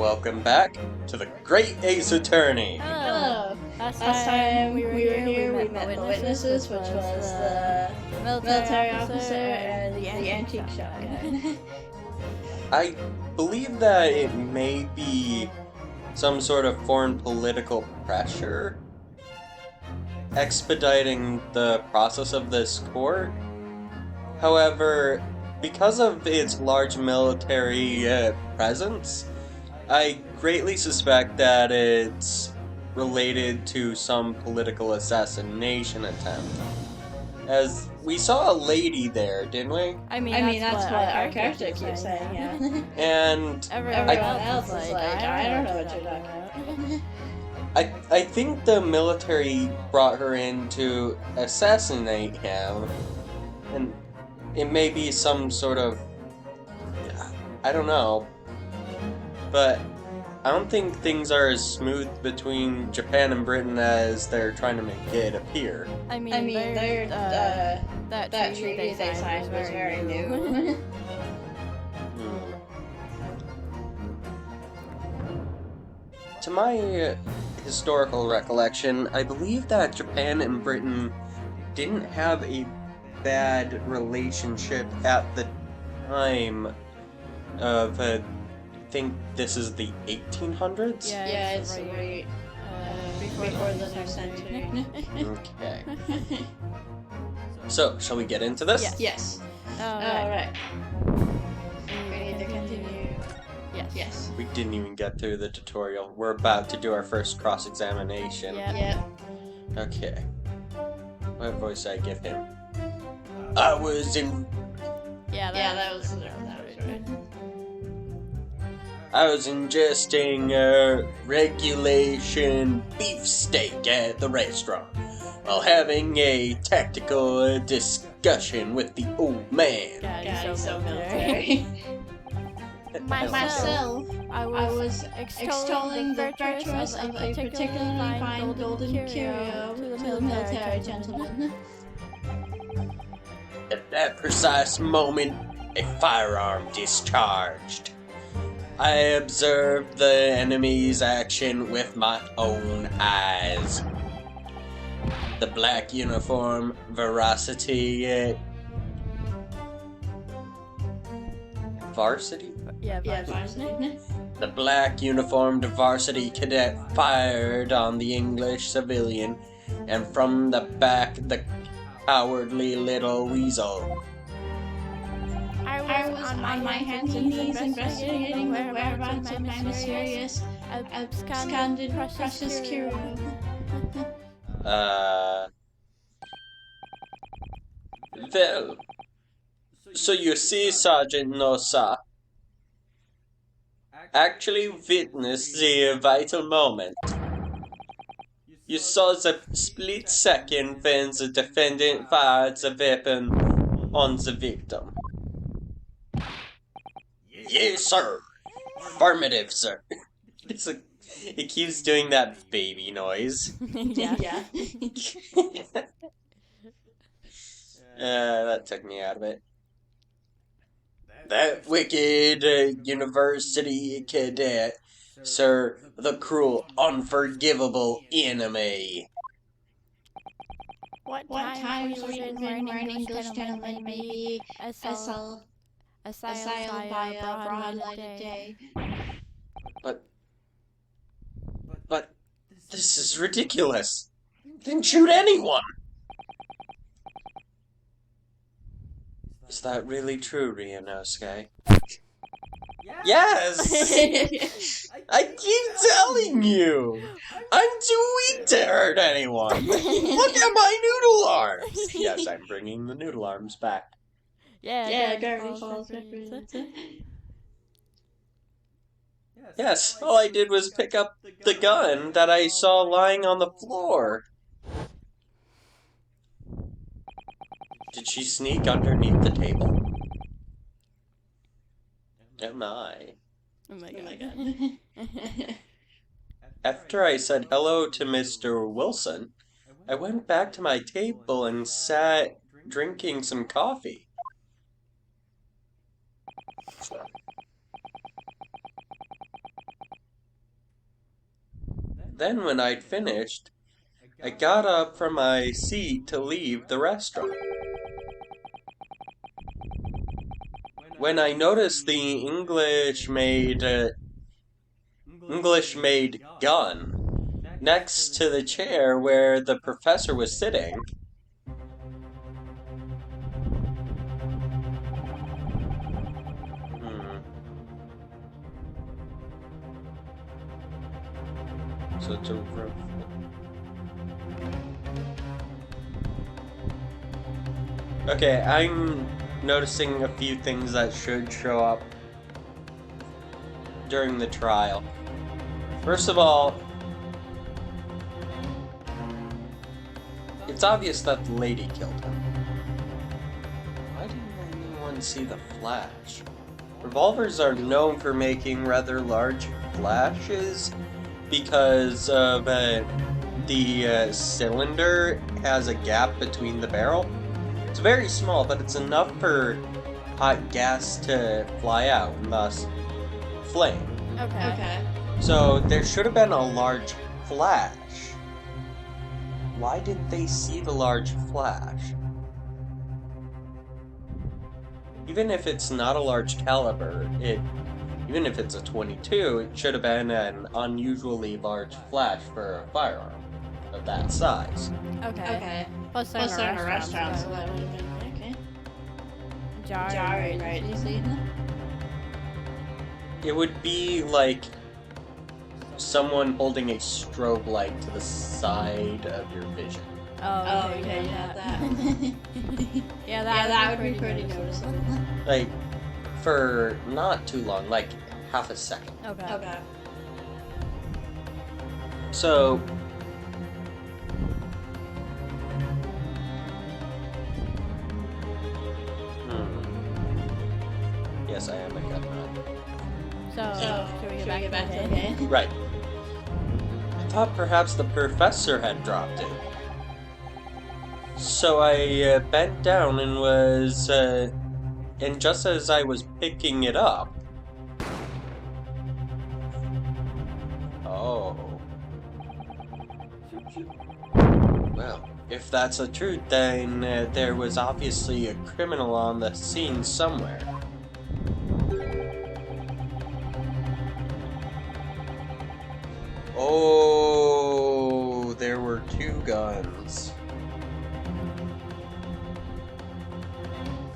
welcome back to the Great Ace Attorney. Hello. Last time we were here, we met the witnesses, which was the military officer and the antique shop guy. I believe that it may be some sort of foreign political pressure expediting the process of this court. However, because of its large military presence, I greatly suspect that it's related to some political assassination attempt. As we saw a lady there, didn't we? I mean that's what our character keeps saying, yeah. And Everyone else is like, I don't know what you're talking about. I think the military brought her in to assassinate him, and it may be some sort of, I don't know, but I don't think things are as smooth between Japan and Britain as they're trying to make it appear. I mean that treaty they signed was very new. To my historical recollection, I believe that Japan and Britain didn't have a bad relationship at the time of, I think this is the 1800s? Yeah, it's right before the new century. Okay. So, shall we get into this? Yes. Alright. We need to continue. Yes. We didn't even get through the tutorial. We're about to do our first cross-examination. Yep. Okay. What voice did I give him? I was in... that was right. I was ingesting regulation beefsteak at the restaurant while having a tactical discussion with the old man. God, he's so military. Myself, I was extolling the virtues of a particularly fine golden curio to the military gentleman. At that precise moment, a firearm discharged. I observed the enemy's action with my own eyes. The black uniform, varsity... Varsity? Yeah, varsity. The black uniformed varsity cadet fired on the English civilian, and from the back, the cowardly little weasel. I was on my hands and knees investigating the whereabouts of my mysterious, absconded precious curio. Well, so you see, Sergeant Nosa actually witnessed the vital moment. You saw the split second when the defendant fired the weapon on the victim. Yes, sir. Affirmative, sir. It keeps doing that baby noise. Yeah. That took me out of it. That wicked university cadet, sir, the cruel, unforgivable enemy. What times we when an English gentleman may be assailed by a broad lighted day. But, this is ridiculous. Didn't shoot anyone. Is that really true, Ryunosuke? Yes! I keep telling you! I'm too weak to hurt anyone! Look at my noodle arms! Yes, I'm bringing the noodle arms back. Yeah, Gravity Falls reference. Yes, all I did was pick up the gun that I saw lying on the floor. Did she sneak underneath the table? Oh my. Oh my god. After I said hello to Mr. Wilson, I went back to my table and sat drinking some coffee. Then when I'd finished, I got up from my seat to leave the restaurant. When I noticed the English-made gun next to the chair where the professor was sitting, so to Okay, I'm noticing a few things that should show up during the trial. First of all, it's obvious that the lady killed him. Why didn't anyone see the flash? Revolvers are known for making rather large flashes because of the cylinder has a gap between the barrel. It's very small, but it's enough for hot gas to fly out and thus flame. Okay. So there should have been a large flash. Why didn't they see the large flash? Even if it's not a large caliber, even if it's a .22, it should have been an unusually large flash for a firearm of that size. Okay. Plus Plus they're in a restaurant, so that would have been okay. Jarring, right? You see? It would be like someone holding a strobe light to the side of your vision. Oh, okay, yeah, that. Yeah, that would be pretty noticeable. Like, for not too long, like half a second. Okay. So, yes, I am a gun nut. So, should we get back to the game? Right. I thought perhaps the professor had dropped it. So I bent down and was, and just as I was picking it up... Oh. Well, if that's the truth, then there was obviously a criminal on the scene somewhere. Oh, there were two guns.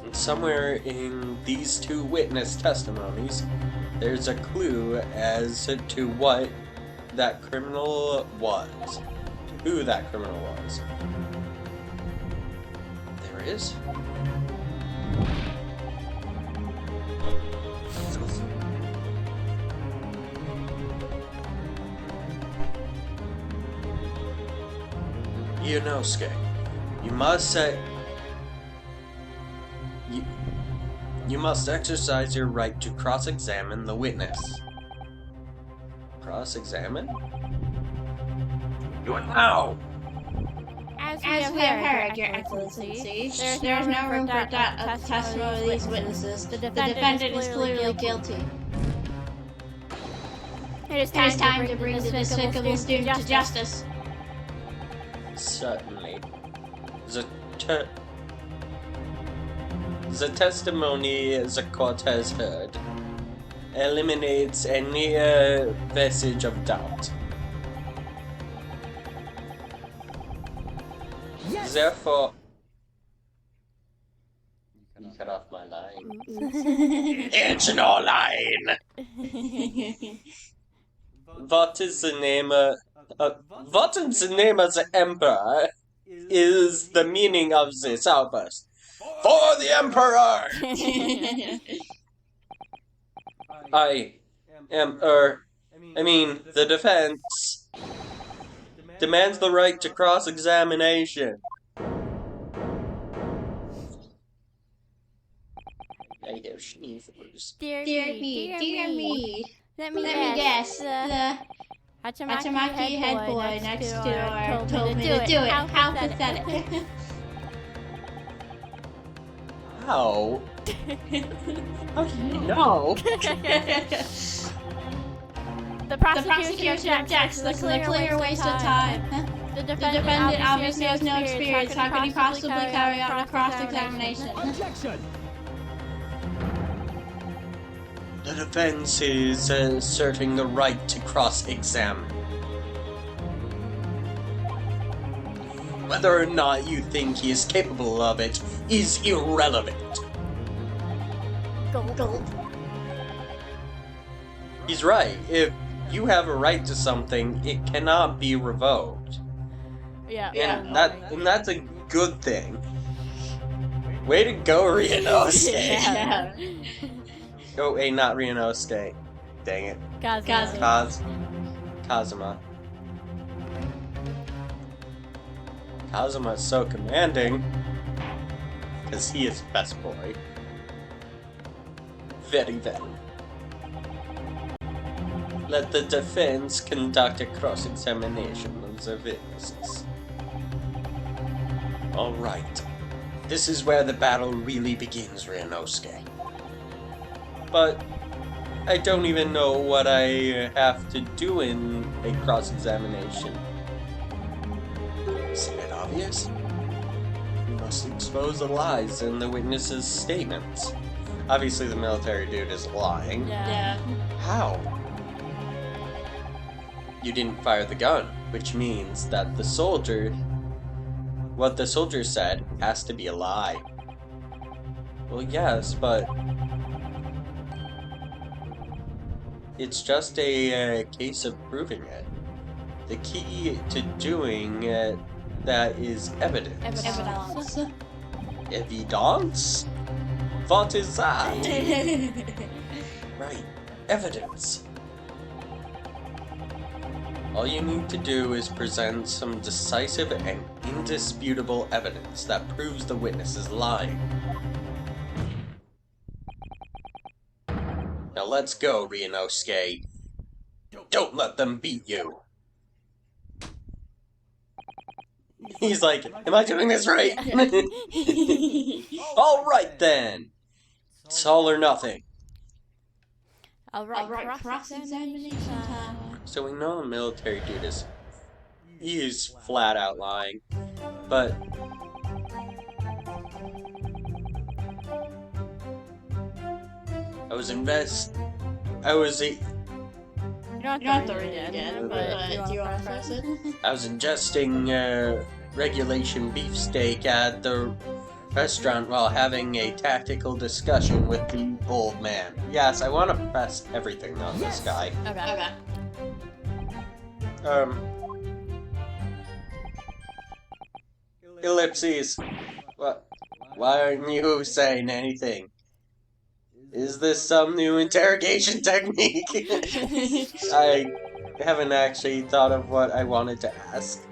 And somewhere in these two witness testimonies, there's a clue as to what that criminal was. Who that criminal was. There it is. Ionosuke, you must exercise your right to cross-examine the witness. Cross-examine? How? As As we have heard, Your Excellency, there is no room for doubt of the testimony of these witnesses. The defendant is clearly guilty. It is time to bring the despicable student to justice. Certainly. The testimony the court has heard eliminates any vestige of doubt. Yes. Therefore, you cut off my line. It's no line. What is the name of the emperor? Is the meaning of this outburst? For the emperor! The defense demands the right to cross-examination. I hear sneezers. Dear me. Let me guess. The Hatamaki head boy next door told me to do it. How pathetic. How? How do you know? The prosecution objects. This is a clear waste of time. The defendant obviously has no experience. How could he possibly carry out a cross-examination? Objection! The defense is asserting the right to cross-examine. Whether or not you think he is capable of it is irrelevant. Gold. He's right. If you have a right to something, it cannot be revoked. Yeah. And that's a good thing. Way to go, Ryunosuke. Yeah. Oh, wait, not Ryunosuke. Dang it. Kazuma. Kazuma's so commanding. Because he is best boy. Very well. Let the defense conduct a cross-examination of the witnesses. Alright. This is where the battle really begins, Ryunosuke. But I don't even know what I have to do in a cross-examination. Isn't it obvious? You must expose the lies in the witnesses' statements. Obviously the military dude is lying. Yeah. How? You didn't fire the gun, which means that what the soldier said has to be a lie. Well, yes, but it's just a case of proving it. The key to doing that is evidence. Evidence. Evidence? What is that? Right, evidence. All you need to do is present some decisive and indisputable evidence that proves the witness is lying. Now let's go, Ryunosuke. Don't let them beat you. He's like, am I doing this right? Alright then! It's all or nothing. Alright, cross-examination time. So we know the military dude he's flat out lying, but I was You don't have to read it again, but do you want to press it? I was ingesting regulation beefsteak at the restaurant while having a tactical discussion with the old man. Yes, I want to press everything on this guy. Okay. Ellipses. What? Why aren't you saying anything? Is this some new interrogation technique? I haven't actually thought of what I wanted to ask.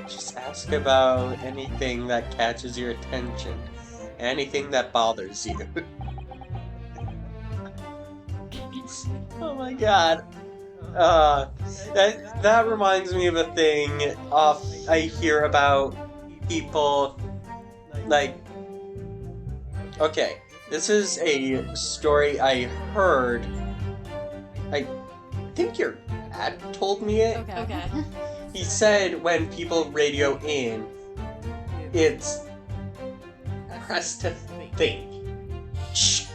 Just ask about anything that catches your attention. Anything that bothers you. Oh my god. That reminds me of a thing I hear about people, like, okay, this is a story I heard, I think your dad told me it. Okay. He said when people radio in, it's press to think. Shh.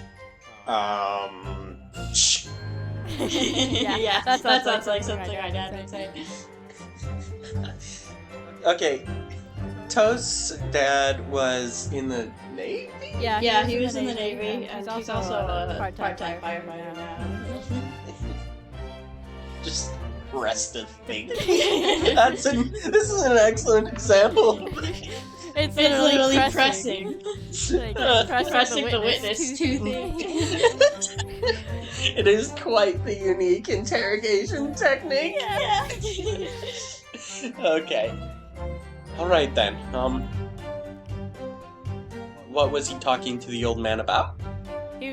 Shh. Yeah, that sounds like something my dad would say. Okay, Toast's dad was in the Navy? Yeah, he was in the Navy, and he's also a part-time firefighter now. Just rest to think. This is an excellent example. It's literally pressing. Pressing the witness to think. It is quite the unique interrogation technique. Yeah. Okay. Alright then, what was he talking to the old man about? He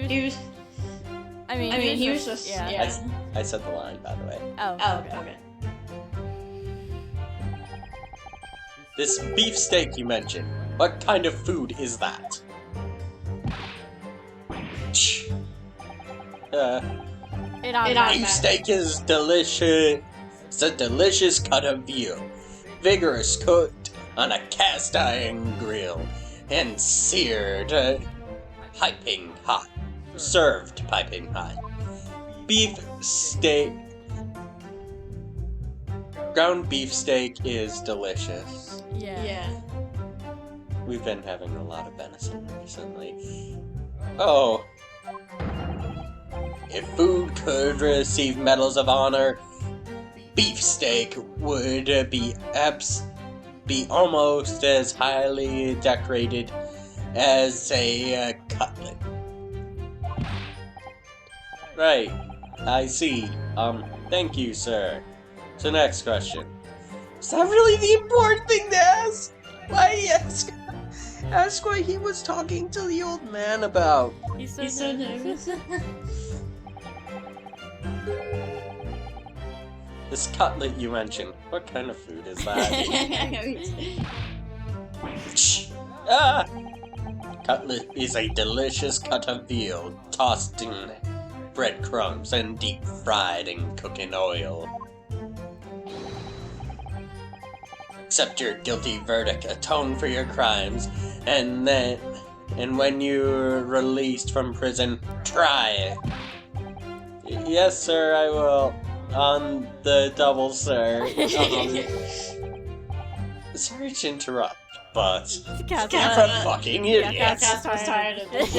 was just yeah. I said the line, by the way. Oh, okay. This beefsteak you mentioned, what kind of food is that? Shh. Beefsteak is delicious. It's a delicious cut of veal, vigorous cooked on a cast iron grill, and seared piping hot. Served piping hot. Beefsteak. Ground beefsteak is delicious. Yeah. We've been having a lot of venison recently. Oh. If food could receive medals of honor, beefsteak would be almost as highly decorated as a cutlet. Right, I see. Thank you, sir. So next question. Is that really the important thing to ask? Why ask what he was talking to the old man about? He's so nervous. This cutlet you mentioned, what kind of food is that? Ah! Cutlet is a delicious cut of veal, tossed in breadcrumbs and deep fried in cooking oil. Accept your guilty verdict, atone for your crimes, and when you're released from prison, try it. Yes, sir, I will. On the double, sir. Sorry to interrupt, but Cat's a fucking idiot. Cat's tired of this.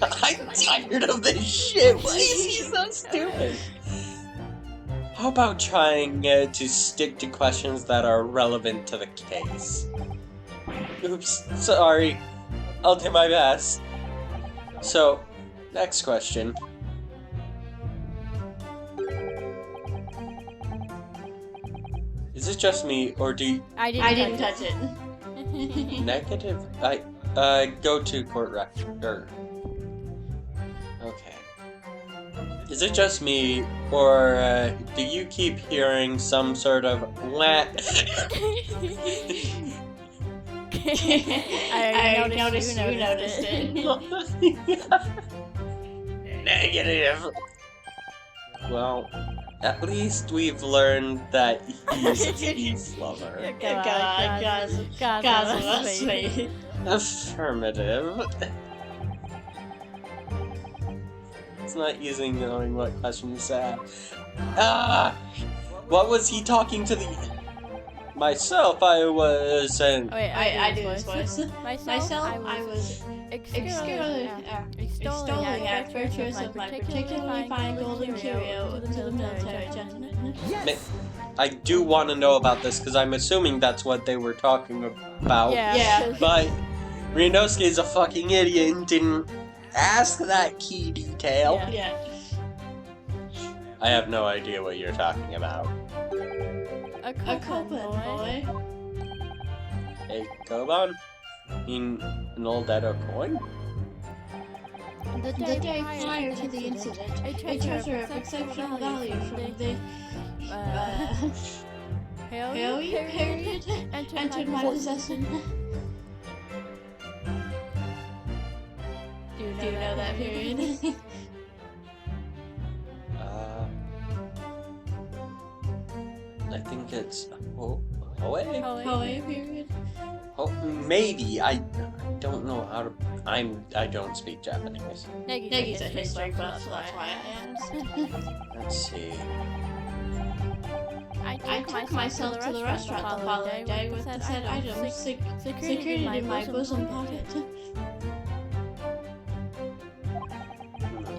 I'm tired of this shit. Why is he so stupid? How about trying to stick to questions that are relevant to the case? Oops, sorry. I'll do my best. So, next question. Is it just me, or do you... I didn't touch it. Negative? Go to court record. Okay. Is it just me, or do you keep hearing some sort of I noticed you noticed it. Negative. Well, at least we've learned that he's a peace lover. God, space. Affirmative. It's not easy knowing what question to ask. What was he talking to the... Myself, I was an... Wait, I do this voice. Myself, I was extolling at virtues of my particularly fine golden curio to the military gentleman. Yes! I do want to know about this, because I'm assuming that's what they were talking about. Yeah. But Ryunosuke's a fucking idiot and didn't ask that key detail. Yeah. I have no idea what you're talking about. A Koban boy. A Koban? In an old Edo coin? The day prior to the incident, a treasure of exceptional value from the Heian period entered my possession. Do you know that period? I think it's Hoei? Hoei period? Oh, maybe. I don't know how to... I don't speak Japanese. Negi's a history buff, so that's why I asked. Let's see. I took myself to the restaurant the following day with the said items secreted in my bosom pocket.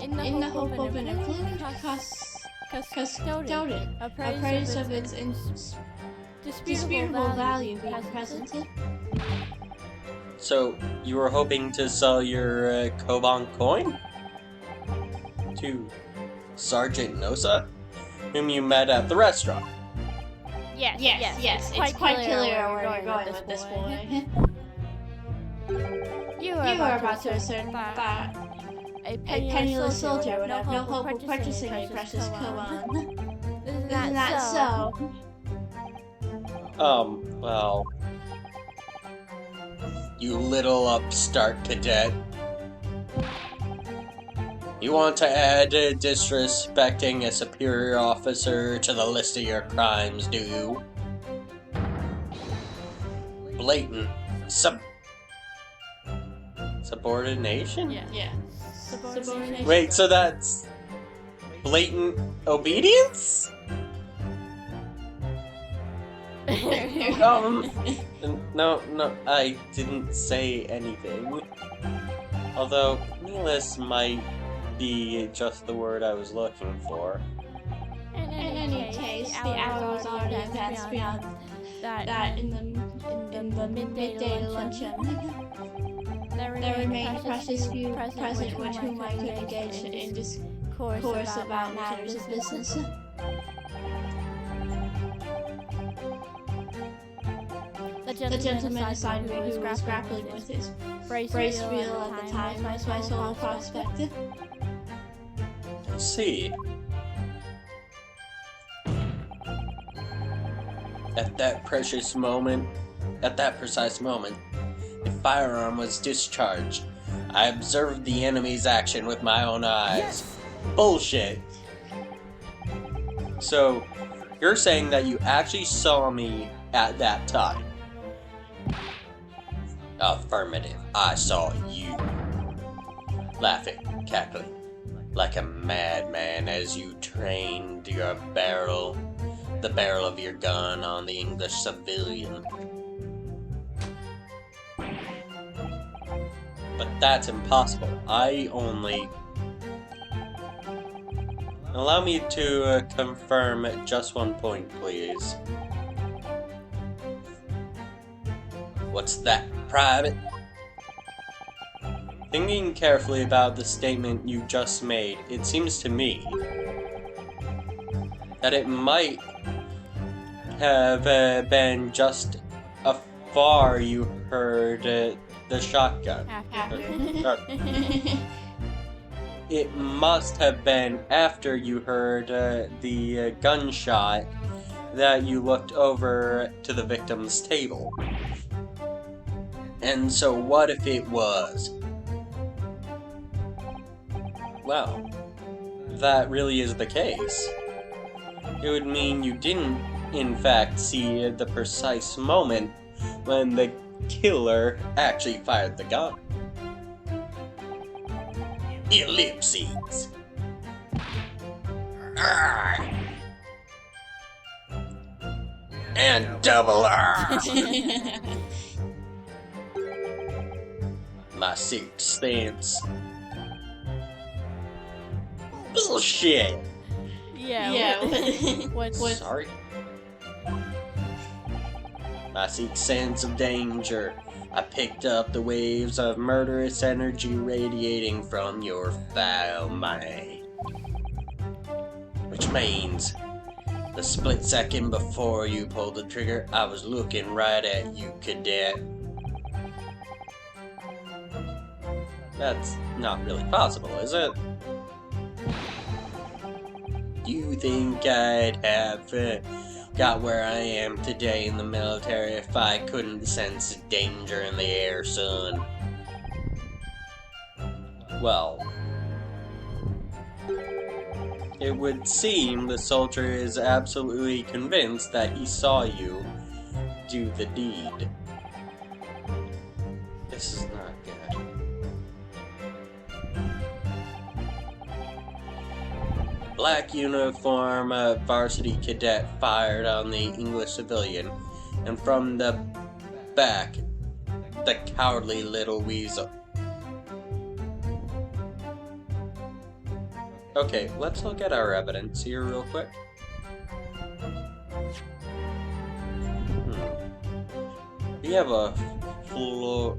In the hope of an improved custodian, appraised of its indisputable value being present. So, you were hoping to sell your Koban coin? To Sergeant Nosa? Whom you met at the restaurant? Yes. It's quite clear where you're going with this boy. You are about to assert that a penniless soldier would have no hope of purchasing a precious koan. Isn't that so? Well... You little upstart cadet. You want to add disrespecting a superior officer to the list of your crimes, do you? Blatant subordination? Yeah. Subordination. Wait, so that's blatant obedience? No, I didn't say anything. Although, meaningless might be just the word I was looking for. In any case, the hour was already advanced beyond that in the midday luncheon. There remained precious few present with whom I could engage in discourse about matters of business. The gentleman assigned me who was grappling with his brace wheel at the time was my sole prospect. I see. At that precise moment, a firearm was discharged. I observed the enemy's action with my own eyes. Yes. Bullshit. So, you're saying that you actually saw me at that time? Affirmative. I saw you. Laughing, cackling, like a madman as you trained the barrel of your gun on the English civilian. But that's impossible. Allow me to confirm just one point, please. What's that, Private? Thinking carefully about the statement you just made, it seems to me that it might have been just afar you heard the shotgun. It must have been after you heard the gunshot that you looked over to the victim's table. And so what if it was? Well, if that really is the case, it would mean you didn't, in fact, see the precise moment when the killer actually fired the gun. Ellipses. R. And double R. My sixth sense. Bullshit. Yeah. Sorry. My sixth sense of danger. I picked up the waves of murderous energy radiating from your foul mind. Which means, the split second before you pulled the trigger, I was looking right at you, cadet. That's not really possible, is it? Do you think I'd have got where I am today in the military if I couldn't sense danger in the air, son? Well, it would seem the soldier is absolutely convinced that he saw you do the deed. This is not good. Black uniform varsity cadet fired on the English civilian, and from the back, the cowardly little weasel. Okay, let's look at our evidence here real quick. We have a floor.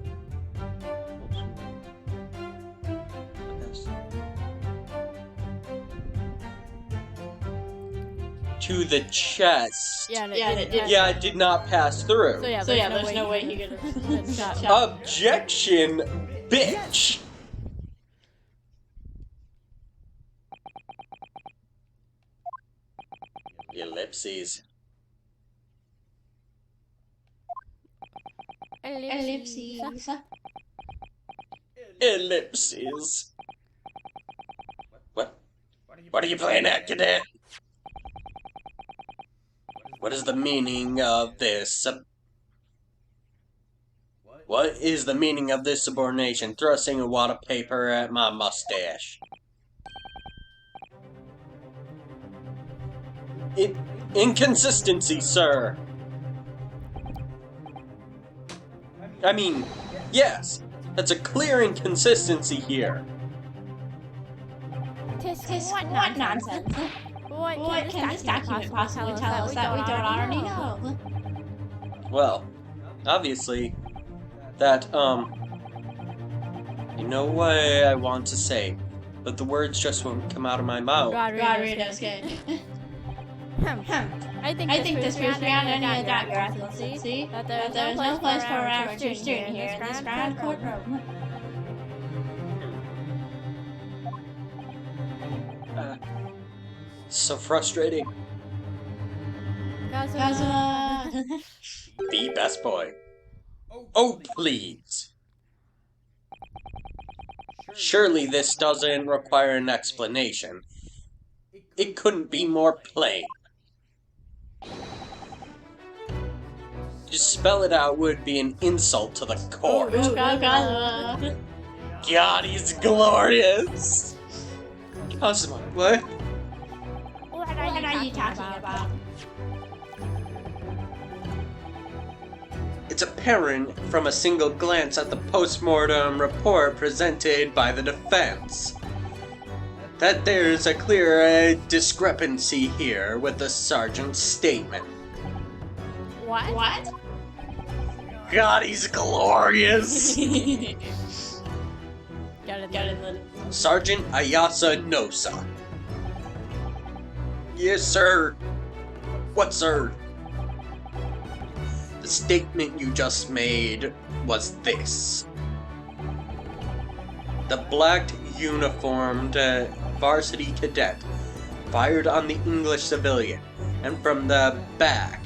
To the chest. It did not pass through. So there's no way he could have shot. Objection, bitch! Ellipses. Ellipses. Ellipses. What are you playing at, cadet? What is the meaning of this? What is the meaning of this subordination? Thrusting a wad of paper at my mustache. Inconsistency, sir. I mean, yes, that's a clear inconsistency here. Tisk, what nonsense? What can this document possibly tell us that we don't already know? Well, obviously, that, you know what I want to say, but the words just won't come out of my mouth. Rodriguez good. I think this proves beyond any doubt, Your Excellency, that there is no place for an average student here in this grand courtroom. So frustrating. Gaza. The best boy. Oh, please. Surely this doesn't require an explanation. It couldn't be more plain. To spell it out would be an insult to the court. Gaza. God, he's glorious! Cosmo, what? What are you talking about? It's apparent from a single glance at the post-mortem report presented by the defense that there's a clear discrepancy here with the sergeant's statement. What? God, he's glorious! Got it. Sergeant Ayasa Nosa. Yes, sir. What, sir? The statement you just made was this. The black uniformed varsity cadet fired on the English civilian, and from the back,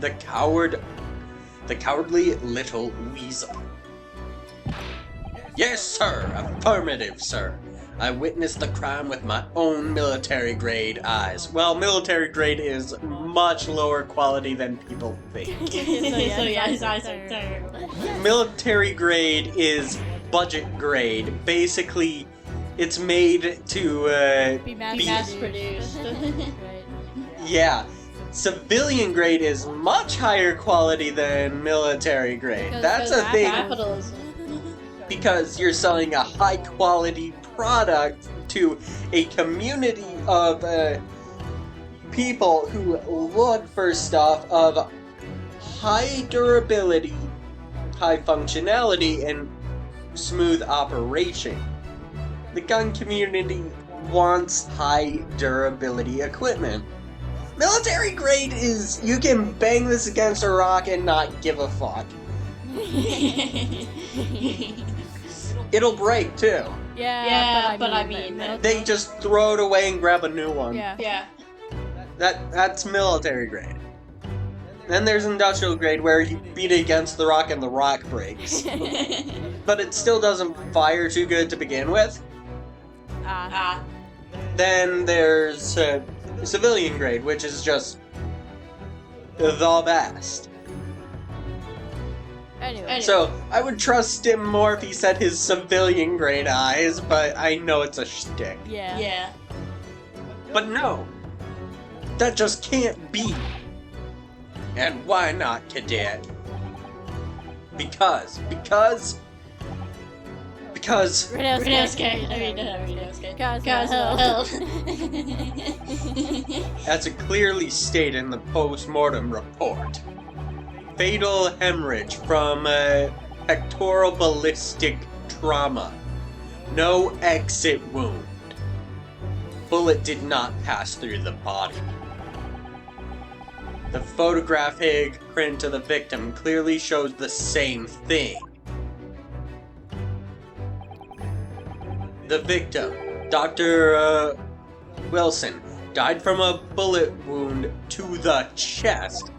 the cowardly little weasel. Yes, sir. Affirmative, sir. I witnessed the crime with my own military grade eyes. Well, military grade is much lower quality than people think. Military grade is budget grade. Basically, it's made to Be mass produced. Yeah. Civilian grade is much higher quality than military grade. That's a thing. Capitalism. Because you're selling a high quality product to a community of people who look for stuff of high durability, high functionality, and smooth operation. The gun community wants high durability equipment. Military grade is you can bang this against a rock and not give a fuck. It'll break too. Yeah, but I mean, They just throw it away and grab a new one. Yeah. That's military grade. Then there's industrial grade where you beat it against the rock and the rock breaks. But it still doesn't fire too good to begin with. Then there's civilian grade, which is just the best. Anyway. So, I would trust him more if he said his civilian grade eyes, but I know it's a shtick. Yeah. But no! That just can't be! And why not, cadet? Because... As it clearly stated in the post-mortem report, fatal hemorrhage from pectoral ballistic trauma. No exit wound. Bullet did not pass through the body. The photographic print of the victim clearly shows the same thing. The victim, Dr. Wilson, died from a bullet wound to the chest.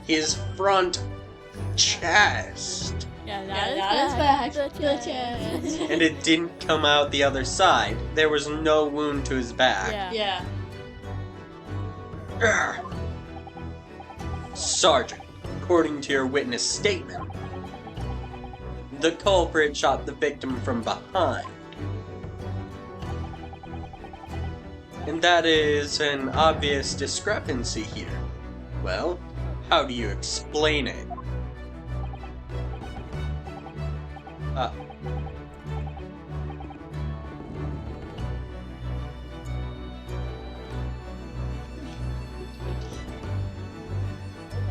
His front chest. Yeah, that is fact. Glitches. And it didn't come out the other side. There was no wound to his back. Yeah. Urgh. Sergeant, according to your witness statement, the culprit shot the victim from behind. And that is an obvious discrepancy here. Well, how do you explain it?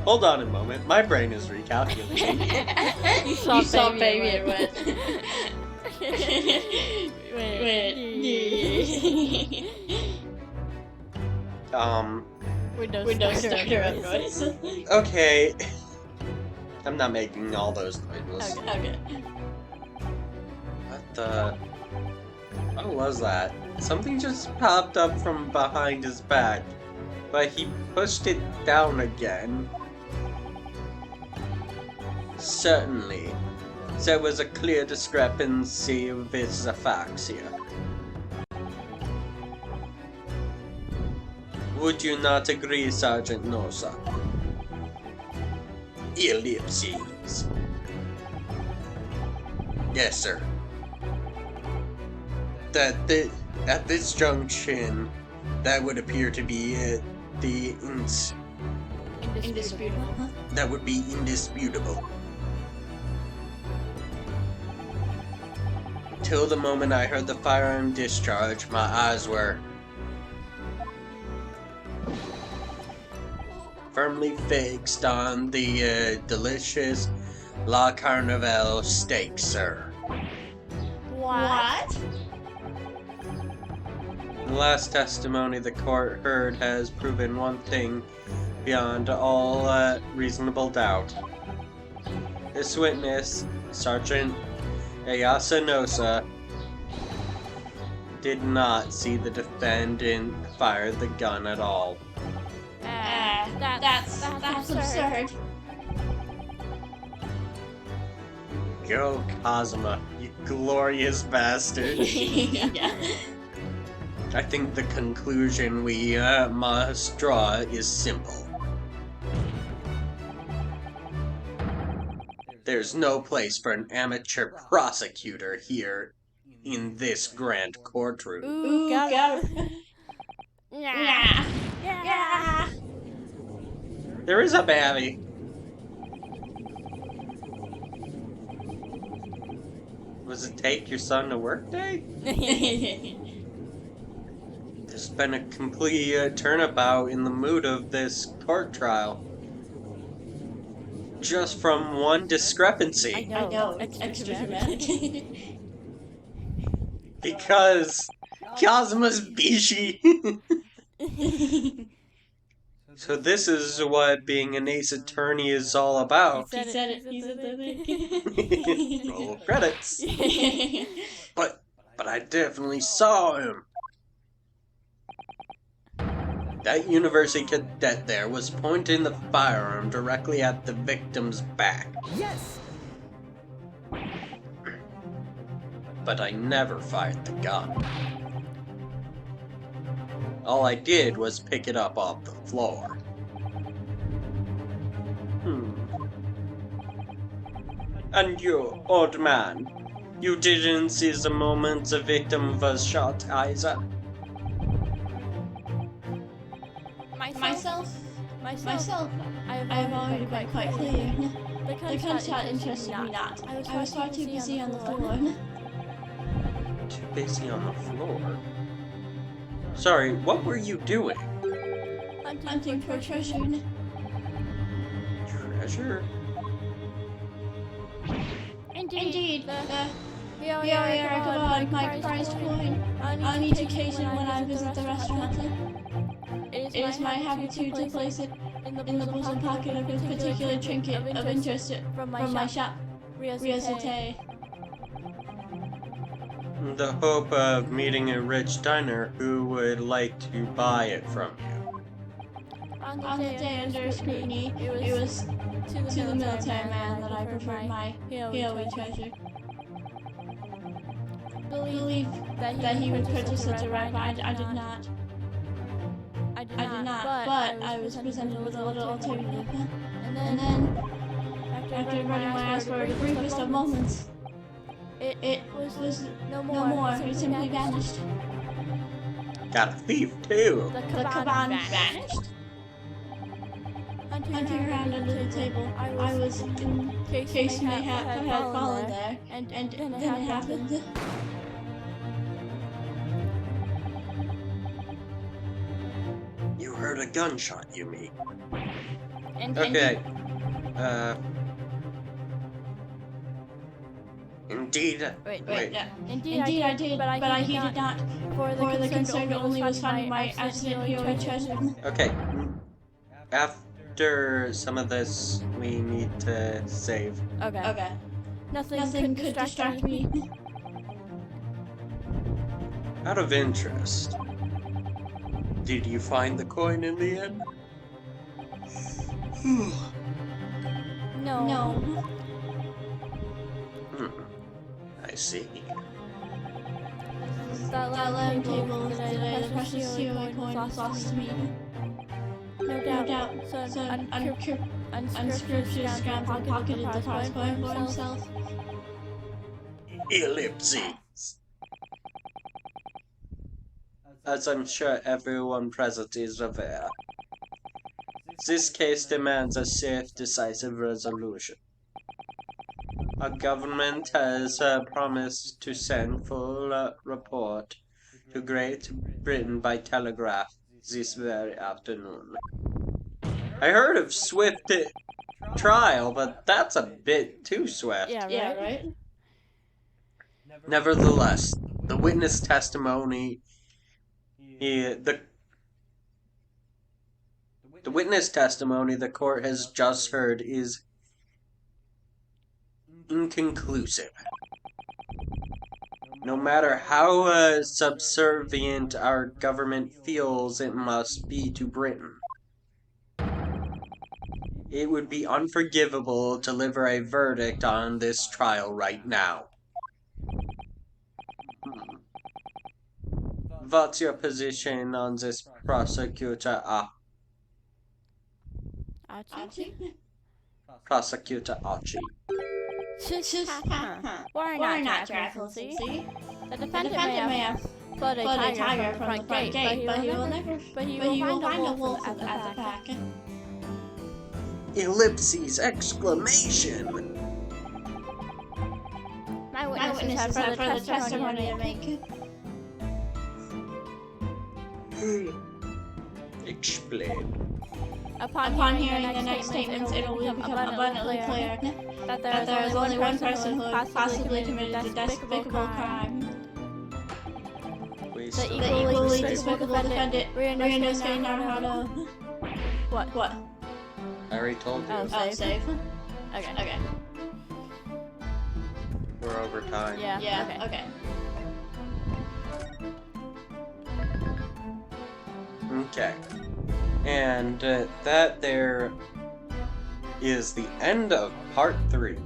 Hold on a moment, my brain is recalculating. You saw baby it went. Windows starter up noise. Okay. I'm not making all those noises. Okay. What the... What was that? Something just popped up from behind his back, but he pushed it down again. Certainly. There was a clear discrepancy with his aphaxia. Would you not agree, Sergeant Nosa? Ellipses. Yes, sir. At this junction, that would appear to be Indisputable. that would be indisputable. Until the moment I heard the firearm discharge, my eyes were firmly fixed on the delicious La Carnivale steak, sir. What? The last testimony the court heard has proven one thing beyond all reasonable doubt. This witness, Sergeant Ayasa Nosa, did not see the defendant fire the gun at all. That's absurd. Go, Kazuma, you glorious bastard. Yeah. I think the conclusion we must draw is simple. There's no place for an amateur prosecutor here in this grand courtroom. Ooh, Got got it. Yeah. Yeah. There is a baby. Was it take your son to work day? There's been a complete turnabout in the mood of this court trial. Just from one discrepancy. I know, it's extra dramatic. Because Kazuma's Bishi. So this is what being an ace attorney is all about. He said it. He said it. Roll credits. But I definitely saw him. That university cadet there was pointing the firearm directly at the victim's back. Yes! But I never fired the gun. All I did was pick it up off the floor. And you, old man, you didn't see the moment the victim was shot either? Myself. I have already been quite clear. The gunshot interested me not. I was far too busy on the floor. Too busy on the floor? Sorry, what were you doing? Hunting for treasure. Treasure? Indeed. The Aragabad, my prized coin, on each occasion when I visit the restaurant. It is my habitude to place it in the bosom pocket of a particular trinket of interest from my shop, Riazate. The hope of meeting a rich diner who would like to buy it from you. On the day under scrutiny, it was to the military man that I preferred my Hioi treasure. Believe that he would purchase such a rifle. I did not. I did not, but I was presented with a little alternative. And then, after running my eyes for the briefest of moments, it was no more. It simply vanished. Got a thief too. The kaban vanished. Hunting around under the table, I was in case mayhap had fallen there, and then it happened. You heard a gunshot, you mean? Okay. Indeed. Wait. Yeah. Indeed I did, but I heeded not. For the concern only was finding my accident Hioi treasure. Okay. After some of this, we need to save. Okay. Nothing could distract me. Out of interest, did you find the coin in the end? No. I see. That lounge table today, the precious Hioi coin was lost to me. No doubt, so unscriptured scrambled pocketed the prize coin for himself. Ellipses. As I'm sure everyone present is aware, this case demands a safe, decisive resolution. Our government has promised to send full report to Great Britain by telegraph this very afternoon. I heard of swift trial, but that's a bit too swift. Yeah, right? Nevertheless, the witness testimony the witness testimony the court has just heard is inconclusive. No matter how subservient our government feels it must be to Britain, it would be unforgivable to deliver a verdict on this trial right now. What's your position on this, Prosecutor Archie? Prosecutor Archie? Why not, Your Excellency? The defendant may have put a tiger from the front gate, but he will find a wolf at the back. Ellipses! Exclamation! My witnesses have further testimony to make. Explain. Upon hearing the next statements, it will become abundantly clear that there is only one person who possibly committed the despicable crime. The equally despicable defendant, Rio's getting out how to... What? I already told you. Oh, safe. Okay. We're over time. Yeah, okay. Okay. And that there is the end of part 3.